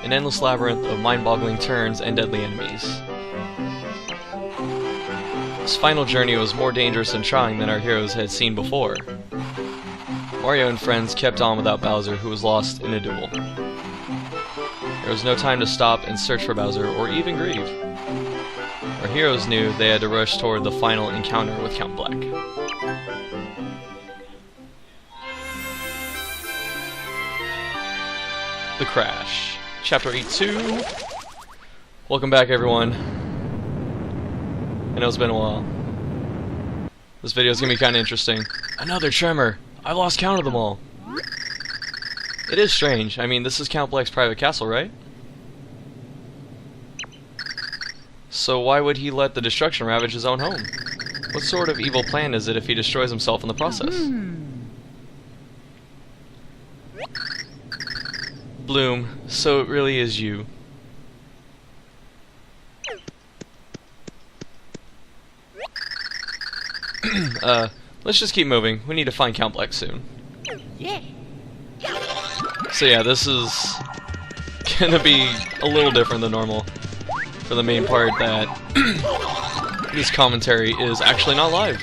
An endless labyrinth of mind-boggling turns and deadly enemies. This final journey was more dangerous and trying than our heroes had seen before. Mario and friends kept on without Bowser, who was lost in a duel. There was no time to stop and search for Bowser, or even grieve. Our heroes knew they had to rush toward the final encounter with Count Black. The Crash. Chapter 8-2. Welcome back, everyone. I know it's been a while. This video is going to be kind of interesting. Another tremor! I lost count of them all. It is strange. I mean, this is Count Black's private castle, right? So why would he let the destruction ravage his own home? What sort of evil plan is it if he destroys himself in the process? Bloom, so it really is you. Let's just keep moving. We need to find Count Black soon. Yeah. So yeah, this is gonna be a little different than normal. For the main part that this commentary is actually not live.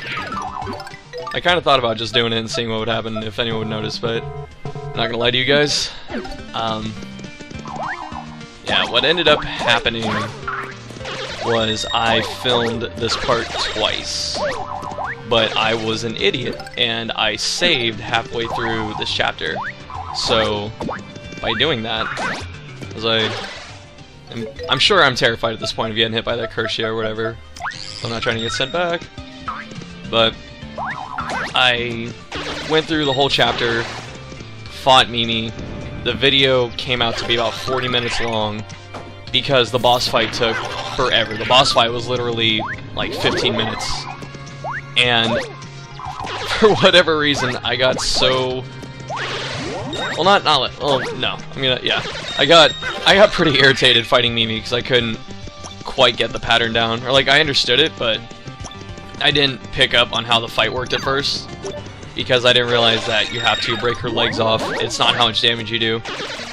I kind of thought about just doing it and seeing what would happen if anyone would notice, but I'm not gonna lie to you guys. Yeah, what ended up happening was I filmed this part twice, but I was an idiot and I saved halfway through this chapter. So by doing that, I'm sure I'm terrified at this point of getting hit by that Kershia or whatever, so I'm not trying to get sent back. But I went through the whole chapter, fought Mimi. The video came out to be about 40 minutes long because the boss fight took forever. The boss fight was literally like 15 minutes. And for whatever reason, I got so... Well, no. I got pretty irritated fighting Mimi because I couldn't quite get the pattern down. Or, like, I understood it, but I didn't pick up on how the fight worked at first because I didn't realize that you have to break her legs off. It's not how much damage you do.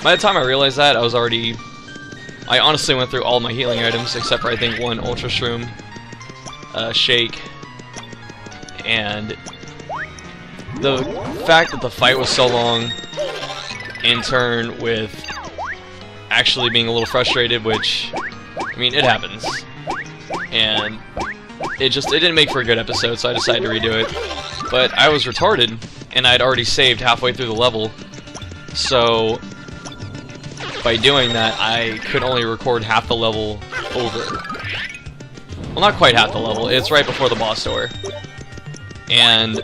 By the time I realized that, I honestly went through all my healing items except for, I think, one Ultra Shroom, Shake, and the fact that the fight was so long, in turn with actually being a little frustrated, which, I mean, it happens, and it didn't make for a good episode, so I decided to redo it. But I was retarded, and I'd already saved halfway through the level, so by doing that, I could only record half the level over. Well, not quite half the level, it's right before the boss door. And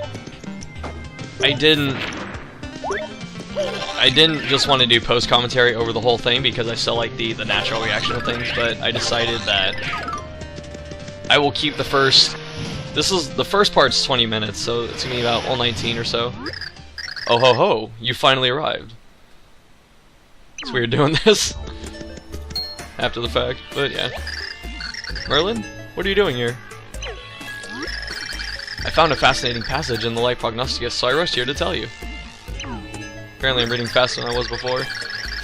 I didn't just want to do post-commentary over the whole thing because I still like the natural reaction of things, but I decided that I will keep the first... the first part's 20 minutes, so it's gonna be about 119 or so. Oh ho ho, you finally arrived. It's weird doing this after the fact, but yeah. Merlin, what are you doing here? I found a fascinating passage in the Light Prognosticus, so I rushed here to tell you. Apparently I'm reading faster than I was before.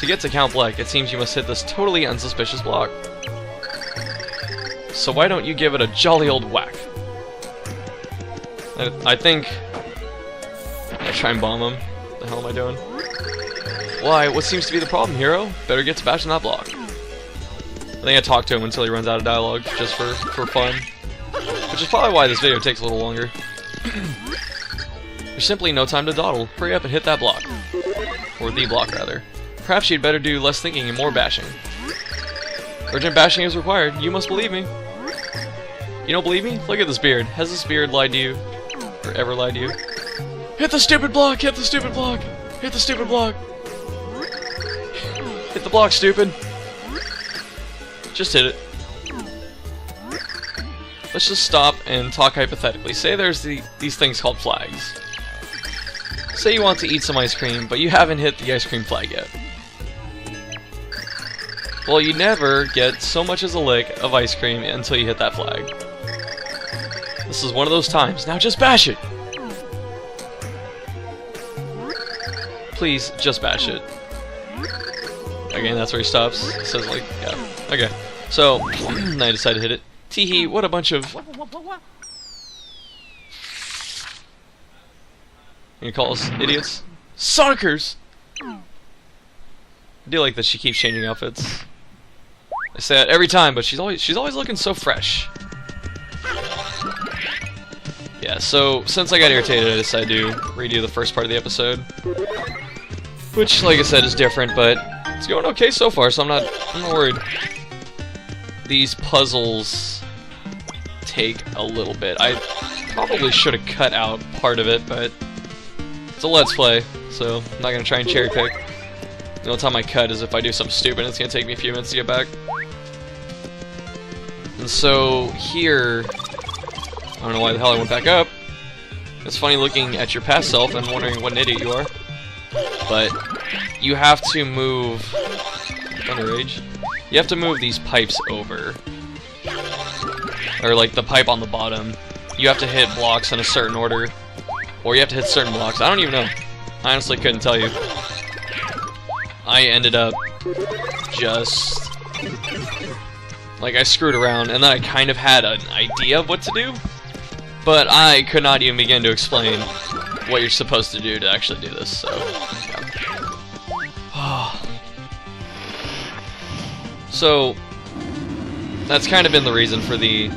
To get to Count Black, it seems you must hit this totally unsuspicious block. So why don't you give it a jolly old whack? I think... I try and bomb him. What the hell am I doing? Why, what seems to be the problem, hero? Better get to bashing that block. I think I talk to him until he runs out of dialogue, just for fun. Which is probably why this video takes a little longer. There's simply no time to dawdle. Hurry up and hit that block. Or the block, rather. Perhaps you'd better do less thinking and more bashing. Urgent bashing is required. You must believe me. You don't believe me? Look at this beard. Has this beard lied to you? Or ever lied to you? Hit the stupid block! Hit the stupid block! Hit the stupid block! Hit the block, stupid! Just hit it. Let's just stop and talk hypothetically. Say there's these things called flags. Say you want to eat some ice cream, but you haven't hit the ice cream flag yet. Well, you never get so much as a lick of ice cream until you hit that flag. This is one of those times. Now just bash it! Please, just bash it. Again, that's where he stops. It says like, yeah. Okay. So, I decided to hit it. Teehee, what a bunch of... You call us idiots? Sonicers! I do like that she keeps changing outfits. I say that every time, but she's always looking so fresh. Yeah, so since I got irritated, I decided to redo the first part of the episode, which, like I said, is different, but it's going okay so far, so I'm not worried. These puzzles take a little bit. I probably should have cut out part of it, but it's a Let's Play, so I'm not gonna try and cherry pick. The only time I cut is if I do something stupid, and it's gonna take me a few minutes to get back. And so here, I don't know why the hell I went back up. It's funny looking at your past self and wondering what an idiot you are. But you have to move Thunderage. You have to move these pipes over. Or like the pipe on the bottom. You have to hit blocks in a certain order. Or you have to hit certain blocks. I don't even know. I honestly couldn't tell you. I ended up just... like, I screwed around, and then I kind of had an idea of what to do, but I could not even begin to explain what you're supposed to do to actually do this, so... yeah. So, that's kind of been the reason for the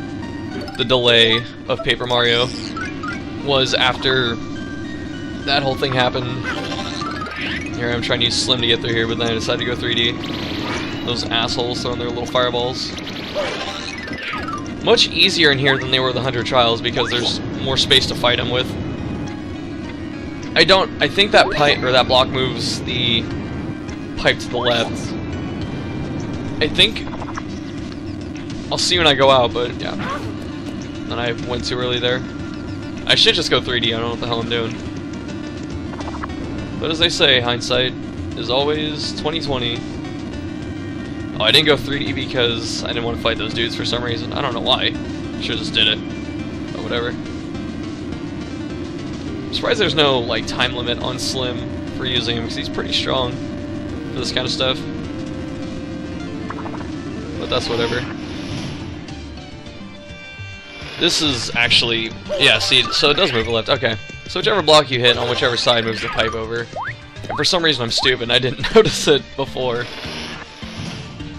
delay of Paper Mario, was after that whole thing happened. Here I'm trying to use Slim to get through here, but then I decided to go 3D. Those assholes throwing their little fireballs. Much easier in here than they were the 100 Trials because there's more space to fight them with. I think that pipe, or that block moves the pipe to the left. I think... I'll see when I go out, but yeah. And I went too early there. I should just go 3D, I don't know what the hell I'm doing. But as they say, hindsight is always 20/20. Oh, I didn't go 3D because I didn't want to fight those dudes for some reason. I don't know why. Should've just did it. But whatever. I'm surprised there's no, like, time limit on Slim for using him, because he's pretty strong for this kind of stuff. But that's whatever. This is actually... yeah, see, so it does move left. Okay. So whichever block you hit on whichever side moves the pipe over. And for some reason I'm stupid and I didn't notice it before.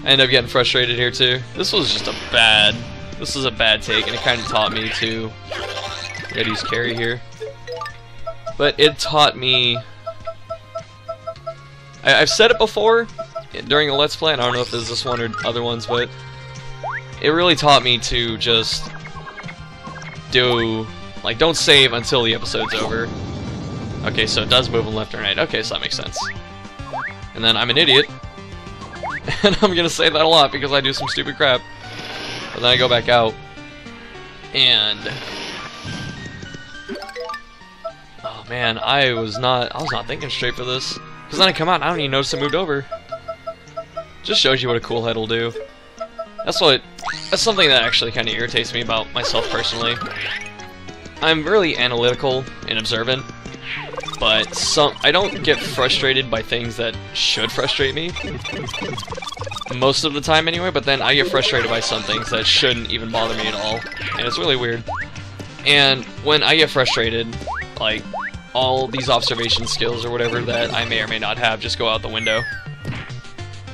I ended up getting frustrated here too. This was just a bad... this is a bad take, and it kind of taught me to... gotta use carry here. But it taught me... I've said it before during a Let's Play, and I don't know if this is this one or other ones, but... it really taught me to just... do... like, don't save until the episode's over. Okay, so it does move them left and right. Okay, so that makes sense. And then I'm an idiot. And I'm gonna say that a lot because I do some stupid crap. But then I go back out. And... oh man, I was not thinking straight for this. Because then I come out and I don't even notice it moved over. Just shows you what a cool head will do. That's something that actually kind of irritates me about myself personally. I'm really analytical and observant, but I don't get frustrated by things that should frustrate me. Most of the time anyway, but then I get frustrated by some things that shouldn't even bother me at all, and it's really weird. And when I get frustrated, like, all these observation skills or whatever that I may or may not have just go out the window.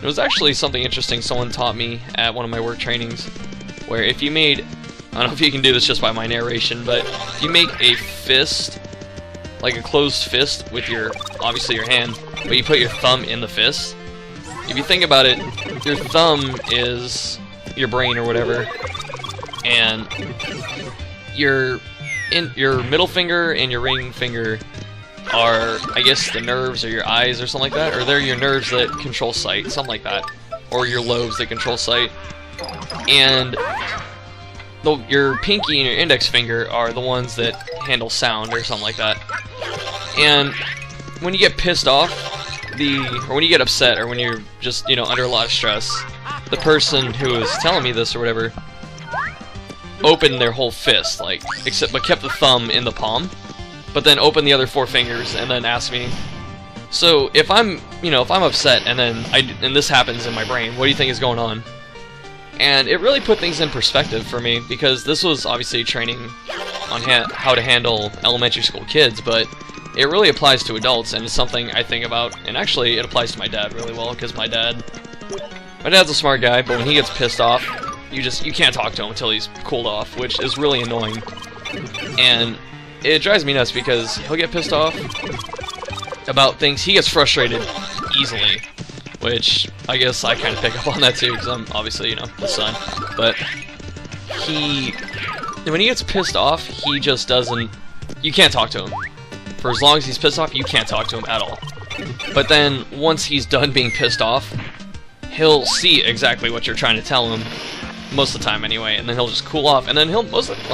It was actually something interesting someone taught me at one of my work trainings, where if you made... I don't know if you can do this just by my narration, but if you make a fist, like a closed fist with your, obviously your hand, but you put your thumb in the fist, if you think about it, your thumb is your brain or whatever, and your middle finger and your ring finger are, I guess, the nerves or your eyes or something like that, or they're your nerves that control sight, something like that, or your lobes that control sight, and your pinky and your index finger are the ones that handle sound or something like that. And when you get pissed off, or when you get upset, or when you're just, you know, under a lot of stress, the person who was telling me this or whatever opened their whole fist, like, but kept the thumb in the palm, but then opened the other 4 fingers and then asked me, So if I'm, if I'm upset and then and this happens in my brain, what do you think is going on? And it really put things in perspective for me, because this was obviously training on how to handle elementary school kids, but it really applies to adults, and it's something I think about. And actually, it applies to my dad really well, because my dad's a smart guy, but when he gets pissed off, you can't talk to him until he's cooled off, which is really annoying. And it drives me nuts because he'll get pissed off about things. He gets frustrated easily, which I guess I kind of pick up on that too, because I'm obviously, the son. But when he gets pissed off, he just doesn't, you can't talk to him. For as long as he's pissed off, you can't talk to him at all. But then, once he's done being pissed off, he'll see exactly what you're trying to tell him, most of the time anyway, and then he'll just cool off, and then he'll,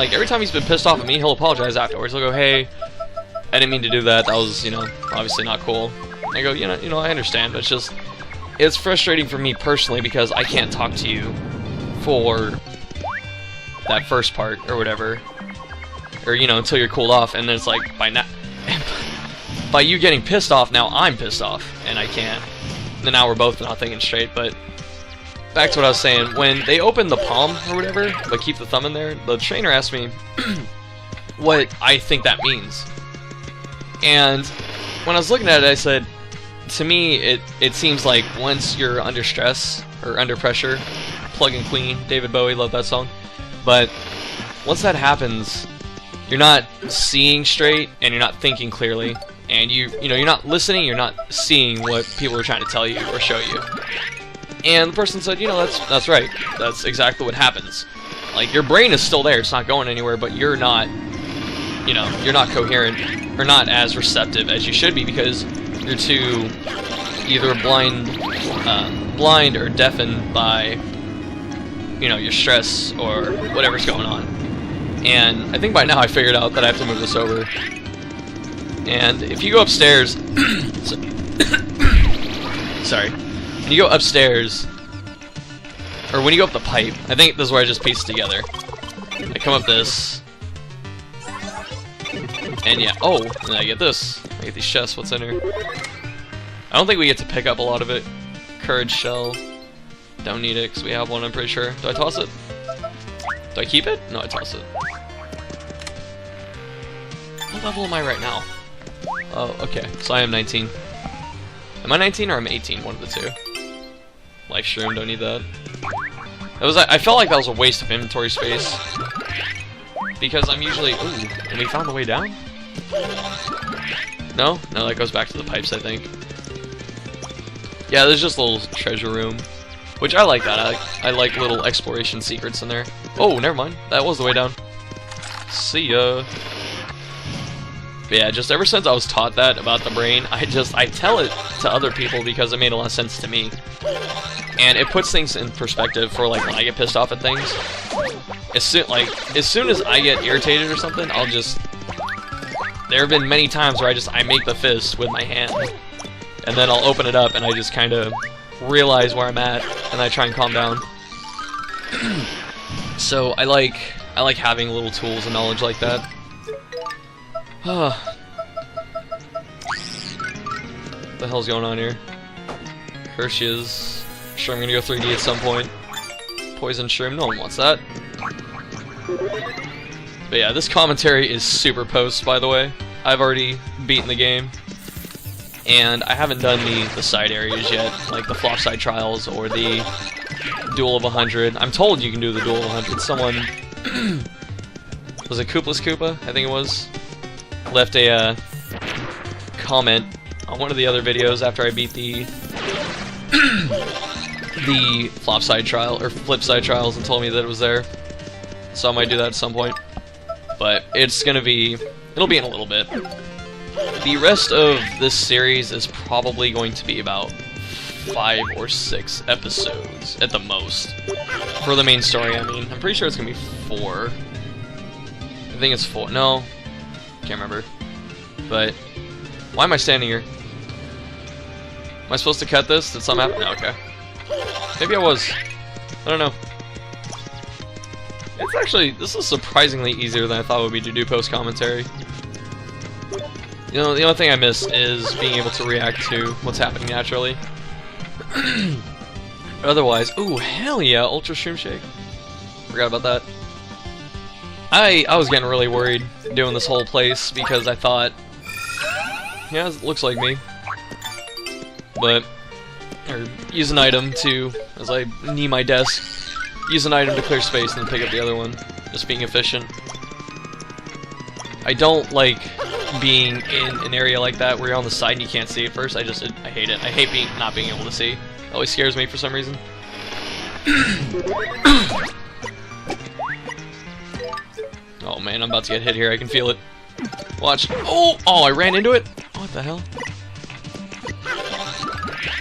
every time he's been pissed off at me, he'll apologize afterwards. He'll go, hey, I didn't mean to do that, that was, obviously not cool. And I go, I understand, but it's frustrating for me personally, because I can't talk to you for that first part, or whatever, or, until you're cooled off, and then it's like, by you getting pissed off, now I'm pissed off, and I can't. And now we're both not thinking straight. But back to what I was saying, when they open the palm or whatever, but keep the thumb in there, the trainer asked me what I think that means. And when I was looking at it, I said, to me, it seems like once you're under stress, or under pressure, Plug and Queen, David Bowie, love that song, but once that happens, you're not seeing straight, and you're not thinking clearly, and you're not listening, you're not seeing what people are trying to tell you or show you. And the person said, that's right, that's exactly what happens. Like, your brain is still there, it's not going anywhere, but you're not, you're not coherent, or not as receptive as you should be, because you're too either blind or deafened by, your stress or whatever's going on. And I think by now I figured out that I have to move this over. And if you go upstairs, sorry, when you go upstairs, or when you go up the pipe, I think this is where I just pieced it together. I come up this, and yeah, oh, and I get this. I get these chests, what's in here? I don't think we get to pick up a lot of it. Courage shell, don't need it because we have one, I'm pretty sure. Do I toss it? Do I keep it? No, I toss it. What level am I right now? Oh, okay, so I am 19. Am I 19 or am I 18? One of the two. Life shroom, don't need that. I felt like that was a waste of inventory space, because I'm usually... Ooh, and we found the way down? No? No, that goes back to the pipes, I think. Yeah, there's just a little treasure room, which I like that. I like little exploration secrets in there. Oh, never mind. That was the way down. See ya. But yeah, just ever since I was taught that about the brain, I tell it to other people because it made a lot of sense to me. And it puts things in perspective for, like, when I get pissed off at things. As soon as I get irritated or something, I'll just... There have been many times where I make the fist with my hand. And then I'll open it up and I just kind of realize where I'm at, and I try and calm down. So I like having little tools and knowledge like that. What the hell's going on here? Hershey's. Sure, I'm gonna go 3D at some point. Poison shroom, no one wants that. But yeah, this commentary is super post, by the way. I've already beaten the game. And I haven't done the side areas yet, like the Flopside Trials or the Duel of 100. I'm told you can do the Duel of 100. Someone... was it Koopless Koopa? I think it was. Left a comment on one of the other videos after I beat the Flopside Trial, or Flipside Trials, and told me that it was there. So I might do that at some point. But it'll be in a little bit. The rest of this series is probably going to be about 5 or 6 episodes at the most. For the main story, I mean. I'm pretty sure it's going to be 4. I think it's 4. No. Can't remember. But, why am I standing here? Am I supposed to cut this? Did something happen? No, okay. Maybe I was. I don't know. It's actually, this is surprisingly easier than I thought it would be to do post-commentary. You know, the only thing I miss is being able to react to what's happening naturally. Otherwise, ooh, hell yeah, Ultra Shroom Shake. Forgot about that. I was getting really worried doing this whole place because I thought, yeah, it looks like me. But, or use an item to, as I knee my desk, use an item to clear space and then pick up the other one. Just being efficient. I don't like being in an area like that where you're on the side and you can't see it first. I hate it. I hate not being able to see. It always scares me for some reason. Oh man, I'm about to get hit here. I can feel it. Watch. Oh, I ran into it. What the hell?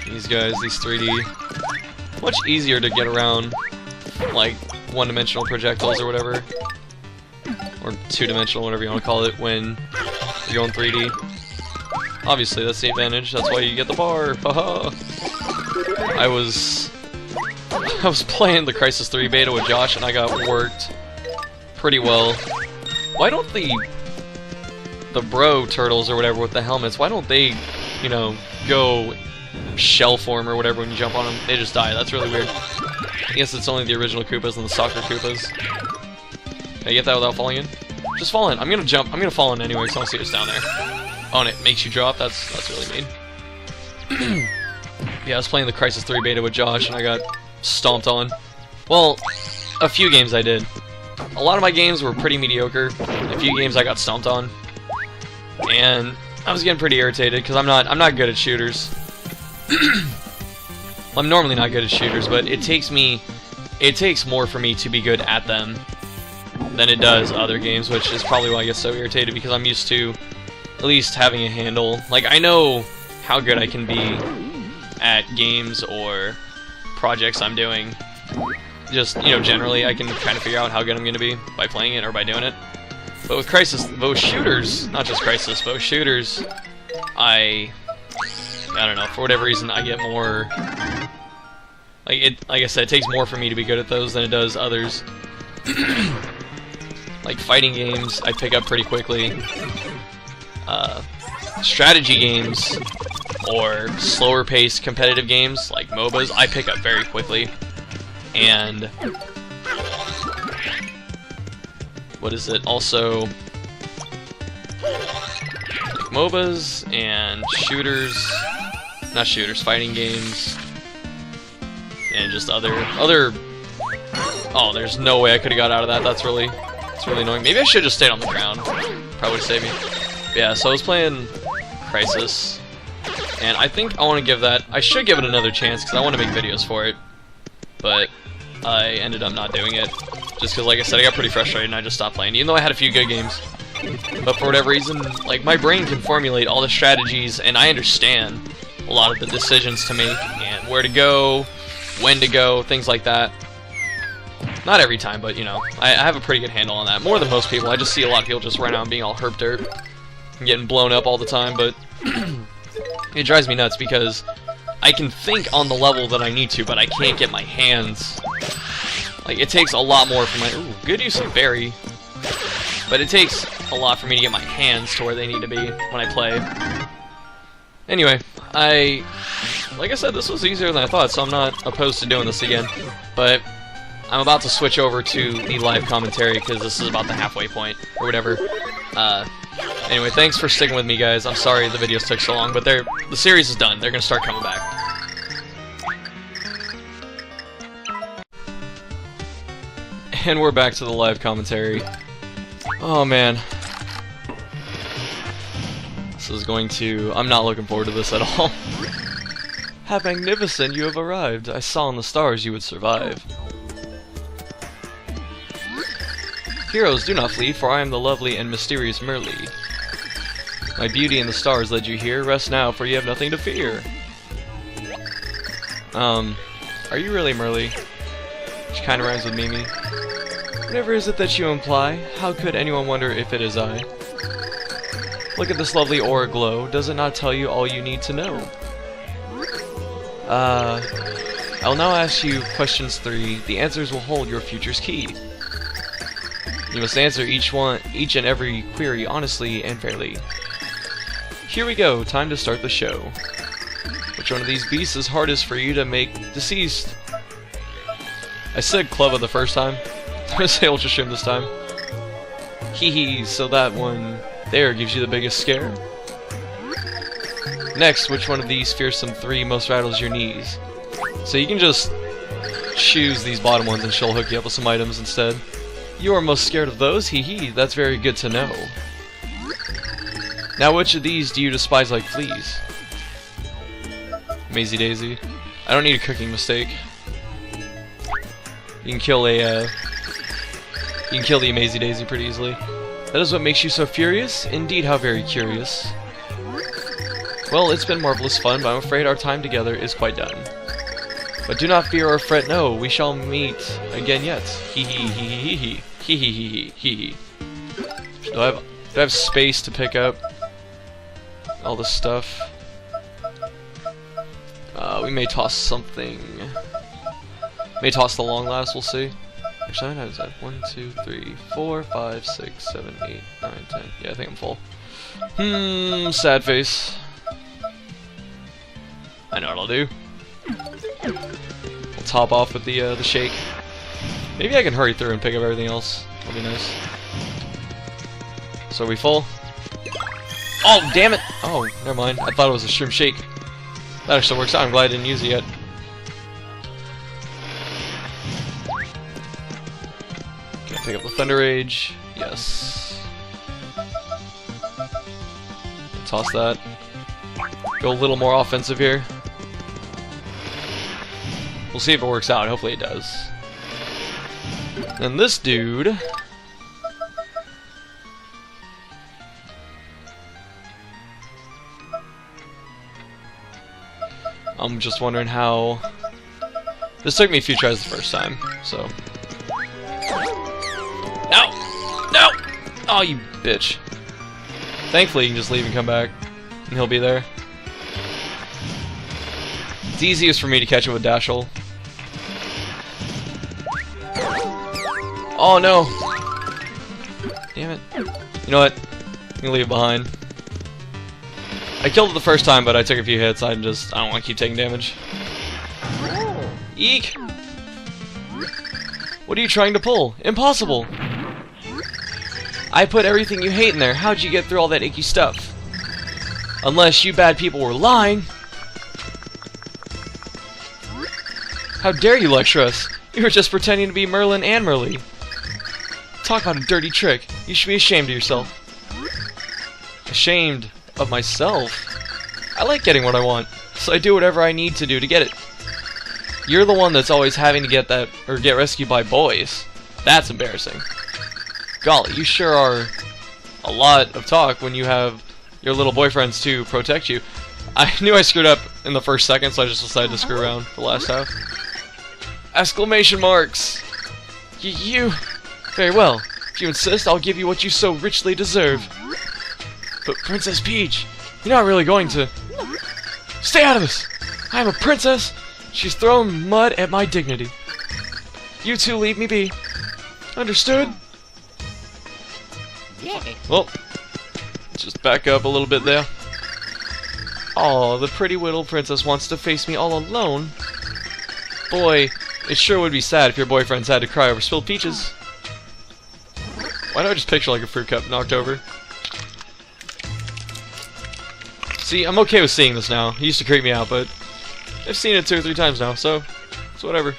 These guys, these 3D, much easier to get around, like one-dimensional projectiles or whatever, or two-dimensional, whatever you want to call it, when you're going 3D. Obviously, that's the advantage. That's why you get the bar. Haha. I was playing the Crysis 3 beta with Josh, and I got worked pretty well. Why don't the bro turtles or whatever with the helmets, why don't they, you know, go shell form or whatever when you jump on them? They just die. That's really weird. I guess it's only the original Koopas and the soccer Koopas. Can I get that without falling in? Just fall in. I'm gonna jump. I'm gonna fall in anyway, because I don't see what's down there. Oh, and it makes you drop? That's really mean. Yeah, I was playing the Crysis 3 beta with Josh, and I got stomped on. Well, a few games I did. A lot of my games were pretty mediocre. A few games I got stomped on. And I was getting pretty irritated, because I'm not good at shooters. I'm normally not good at shooters, but it takes more for me to be good at them than it does other games, which is probably why I get so irritated, because I'm used to at least having a handle. Like, I know how good I can be at games or projects I'm doing. Just, you know, generally I can kind of figure out how good I'm going to be by playing it or by doing it. But with Crysis, those shooters, not just Crysis, but with shooters, I don't know, for whatever reason I get more, like I said, it takes more for me to be good at those than it does others. Like fighting games, I pick up pretty quickly. Strategy games, or slower paced competitive games, like MOBAs, I pick up very quickly. And what is it? Also, like MOBAs and shooters, not shooters, fighting games, and just other. Oh, there's no way I could have got out of that. It's really annoying. Maybe I should have just stayed on the ground. Probably would have saved me. But yeah, so I was playing Crysis, and I think I want to give that. I should give it another chance because I want to make videos for it. But I ended up not doing it, just because, like I said, I got pretty frustrated and I just stopped playing, even though I had a few good games. But for whatever reason, like, my brain can formulate all the strategies, and I understand a lot of the decisions to make, and where to go, when to go, things like that. Not every time, but, you know, I have a pretty good handle on that. More than most people. I just see a lot of people just run out and being all herp dirt and getting blown up all the time, but it drives me nuts because I can think on the level that I need to, but I can't get my hands. Like, it takes a lot more for my... Ooh, good use of berry. But it takes a lot for me to get my hands to where they need to be when I play. Anyway, like I said, this was easier than I thought, so I'm not opposed to doing this again. But I'm about to switch over to the live commentary, because this is about the halfway point, or whatever. Anyway, thanks for sticking with me, guys. I'm sorry the videos took so long, but the series is done. They're going to start coming back. And we're back to the live commentary. Oh, man. This is going to... I'm not looking forward to this at all. How magnificent you have arrived. I saw in the stars you would survive. Heroes, do not flee, for I am the lovely and mysterious Merly. My beauty in the stars led you here. Rest now, for you have nothing to fear. Are you really Merly? Which kind of rhymes with Mimi. Whatever is it that you imply? How could anyone wonder if it is I? Look at this lovely aura glow. Does it not tell you all you need to know? I'll now ask you questions 3. The answers will hold your future's key. You must answer each and every query honestly and fairly. Here we go, time to start the show. Which one of these beasts is hardest for you to make deceased? I said Clubba the first time. I'm gonna say Ultra Shroom this time. Hee hee, so that one there gives you the biggest scare? Next, which one of these fearsome 3 most rattles your knees? So you can just choose these bottom ones and she'll hook you up with some items instead. You are most scared of those? Hee hee, that's very good to know. Now which of these do you despise like fleas? Maisie Daisy. I don't need a cooking mistake. You can kill the Maisie Daisy pretty easily. That is what makes you so furious? Indeed, how very curious. Well, it's been marvelous fun, but I'm afraid our time together is quite done. But do not fear or fret, no, we shall meet again yet. Hee hee hee hee hee hee hee hee hee hee. Do I have space to pick up all this stuff? We may toss something. May toss the long last, we'll see. Actually, how does that? 1, 2, 3, 4, 5, 6, 7, 8, 9, 10. Yeah, I think I'm full. Sad face. I know what I'll do. We'll top off with the shake. Maybe I can hurry through and pick up everything else. That'll be nice. So are we full? Oh, damn it! Oh, never mind. I thought it was a shroom shake. That actually works out. I'm glad I didn't use it yet. Can I pick up the Thunder Rage? Yes. Toss that. Go a little more offensive here. We'll see if it works out. Hopefully it does. And this dude... I'm just wondering how... This took me a few tries the first time, so... No! No! Oh, you bitch. Thankfully, you can just leave and come back, and he'll be there. It's easiest for me to catch him with Dashel. Oh, no! Damn it. You know what? I'm gonna leave it behind. I killed it the first time, but I took a few hits. I don't want to keep taking damage. Eek! What are you trying to pull? Impossible! I put everything you hate in there. How'd you get through all that icky stuff? Unless you bad people were lying. How dare you lecture us? You were just pretending to be Merlin and Merly. Talk about a dirty trick. You should be ashamed of yourself. Ashamed of myself? I like getting what I want, so I do whatever I need to do to get it. You're the one that's always having to get rescued by boys. That's embarrassing. Golly, you sure are a lot of talk when you have your little boyfriends to protect you. I knew I screwed up in the first second, so I just decided to screw around the last half. Exclamation marks! You... Very well. If you insist, I'll give you what you so richly deserve. But Princess Peach, you're not really going to... Stay out of this! I am a princess! She's throwing mud at my dignity. You two leave me be. Understood? Yeah. Well, just back up a little bit there. Aw, the pretty little princess wants to face me all alone. Boy, it sure would be sad if your boyfriends had to cry over spilled peaches. Why don't I just picture like a fruit cup knocked over? See, I'm okay with seeing this now. It used to creep me out, but I've seen it 2 or 3 times now, so it's whatever.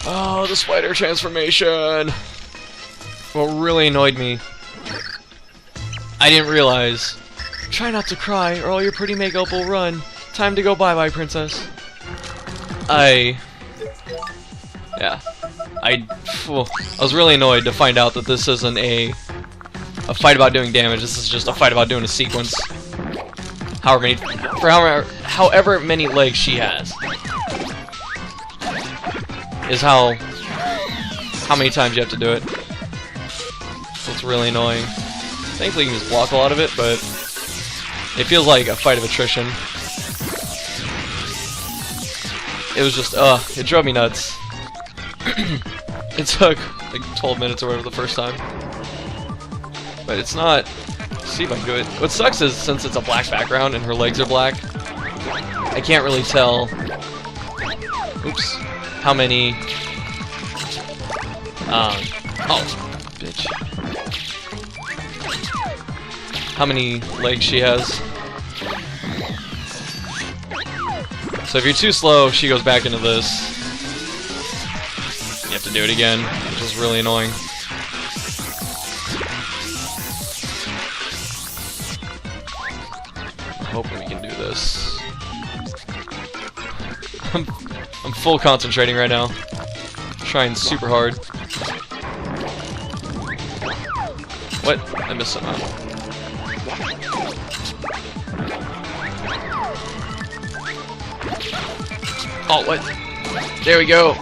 Oh, the spider transformation! What really annoyed me, I didn't realize. Try not to cry, or all your pretty makeup will run. Time to go bye-bye, princess. I was really annoyed to find out that this isn't a fight about doing damage. This is just a fight about doing a sequence. However many legs she has is how many times you have to do it. So it's really annoying. Thankfully you can just block a lot of it, but it feels like a fight of attrition. It was just, it drove me nuts. It took like 12 minutes or whatever the first time. But it's not see if I can do it. What sucks is, since it's a black background and her legs are black, I can't really tell, oops, how many, oh, bitch. How many legs she has. So if you're too slow, she goes back into this. You have to do it again, which is really annoying. I'm hoping we can do this. I'm full concentrating right now. Trying super hard. What? I missed something. Oh, what? There we go.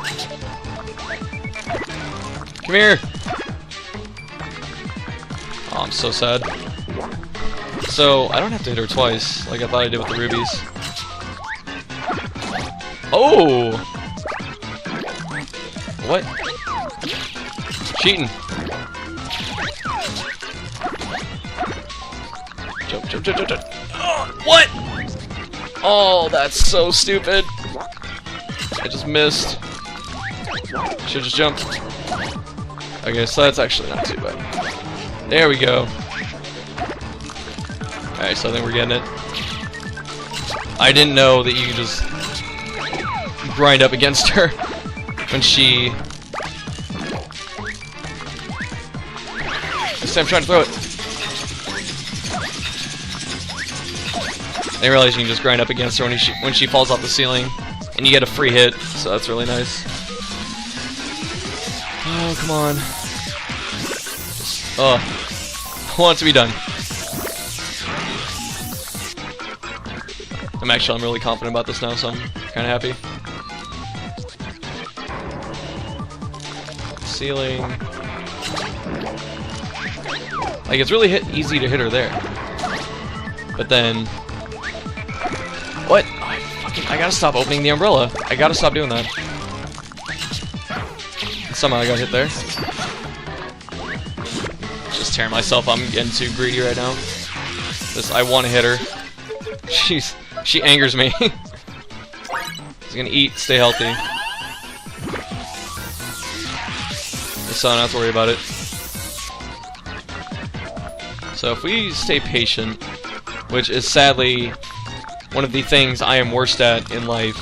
Come here. Oh, I'm so sad. So, I don't have to hit her twice, like I thought I did with the rubies. Oh! What? Cheating. Jump, jump, jump, jump, jump. Oh, what? Oh, that's so stupid. I just missed. Should've just jumped. Okay, so that's actually not too bad. There we go. Alright, so I think we're getting it. I didn't know that you could just grind up against her when she... This time I'm trying to throw it. I didn't realize you can just grind up against her when she falls off the ceiling. And you get a free hit, so that's really nice. Oh, come on. I want it to be done. I'm really confident about this now, so I'm kind of happy. Ceiling. Like, it's really easy to hit her there. But then... What? I gotta stop opening the umbrella. I gotta stop doing that. Somehow I got hit there. Just tearing myself up. I'm getting too greedy right now. I want to hit her. She angers me. She's gonna eat, stay healthy. So I don't have to worry about it. So if we stay patient, which is sadly one of the things I am worst at in life,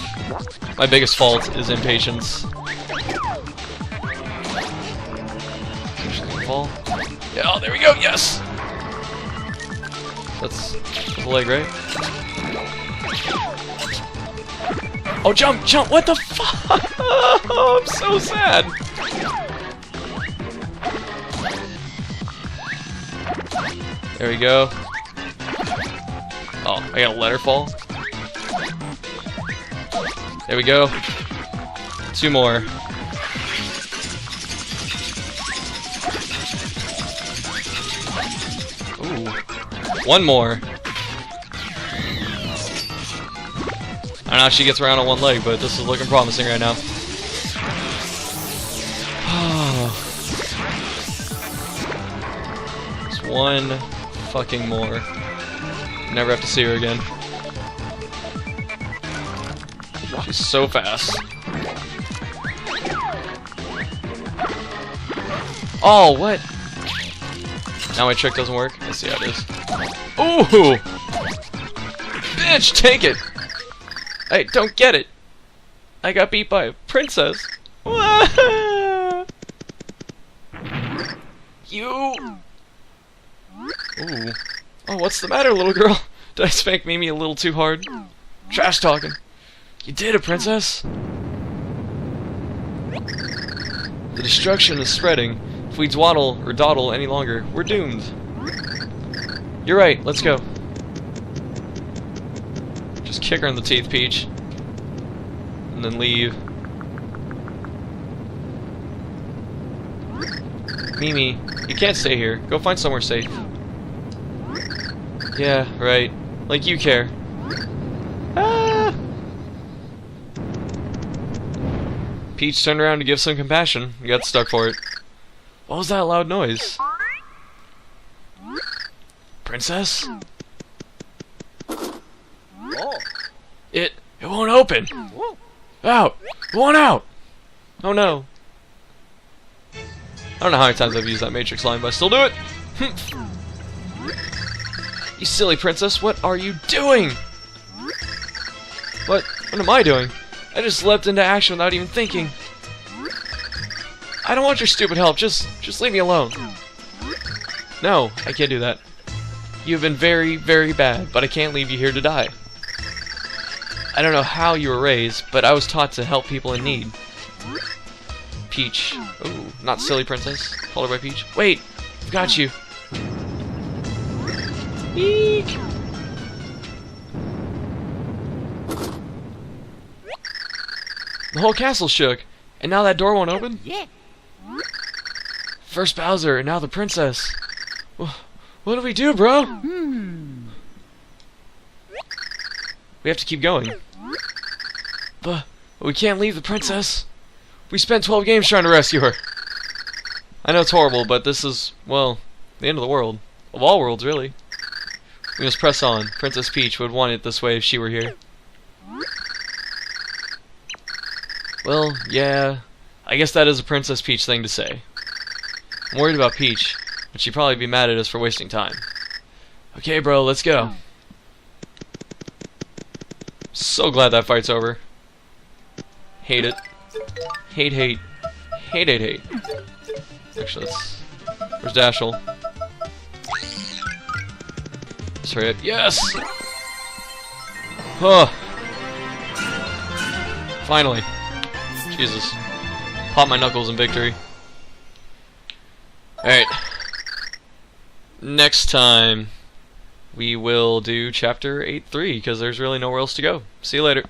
my biggest fault is impatience. Fall. Yeah, oh, there we go, yes! That's the leg, right? Oh, jump, jump, what the fuck? Oh, I'm so sad. There we go. Oh, I gotta let her fall. There we go. 2 more. Ooh. 1 more. I don't know if she gets around on 1 leg, but this is looking promising right now. Just 1 fucking more. Never have to see her again. She's so fast. Oh, what? Now my trick doesn't work? Let's see how it is. Ooh! Bitch, take it! Hey, don't get it! I got beat by a princess. You! Ooh. Oh, what's the matter, little girl? Did I spank Mimi a little too hard? Trash talking. You did it, princess! The destruction is spreading. If we dwaddle or dawdle any longer, we're doomed. You're right, let's go. Just kick her in the teeth, Peach. And then leave. Mimi, you can't stay here. Go find somewhere safe. Yeah, right. Like you care. Ah! Peach turned around to give some compassion. You got stuck for it. What was that loud noise? Princess? It won't open! Out! It won't out! Oh no. I don't know how many times I've used that Matrix line, but I still do it! You silly princess, what are you doing? What am I doing? I just leapt into action without even thinking. I don't want your stupid help, just leave me alone. No, I can't do that. You've been very, very bad, but I can't leave you here to die. I don't know how you were raised, but I was taught to help people in need. Peach. Ooh, not silly princess. Call her by Peach. Wait! I've got you. Eek! The whole castle shook, and now that door won't open? Yeah. First Bowser, and now the princess. What do we do, bro? We have to keep going. But we can't leave the princess. We spent 12 games trying to rescue her. I know it's horrible, but this is, well, the end of the world. Of all worlds, really. We must press on. Princess Peach would want it this way if she were here. Well, yeah, I guess that is a Princess Peach thing to say. I'm worried about Peach, but she'd probably be mad at us for wasting time. Okay, bro, let's go. So glad that fight's over. Hate it. Hate, hate. Hate, hate, hate. Actually, let's... Where's Dashel? Let's hurry up. Yes! Oh! Finally. Jesus. Pop my knuckles in victory. Alright. Next time, we will do Chapter 8-3, because there's really nowhere else to go. See you later.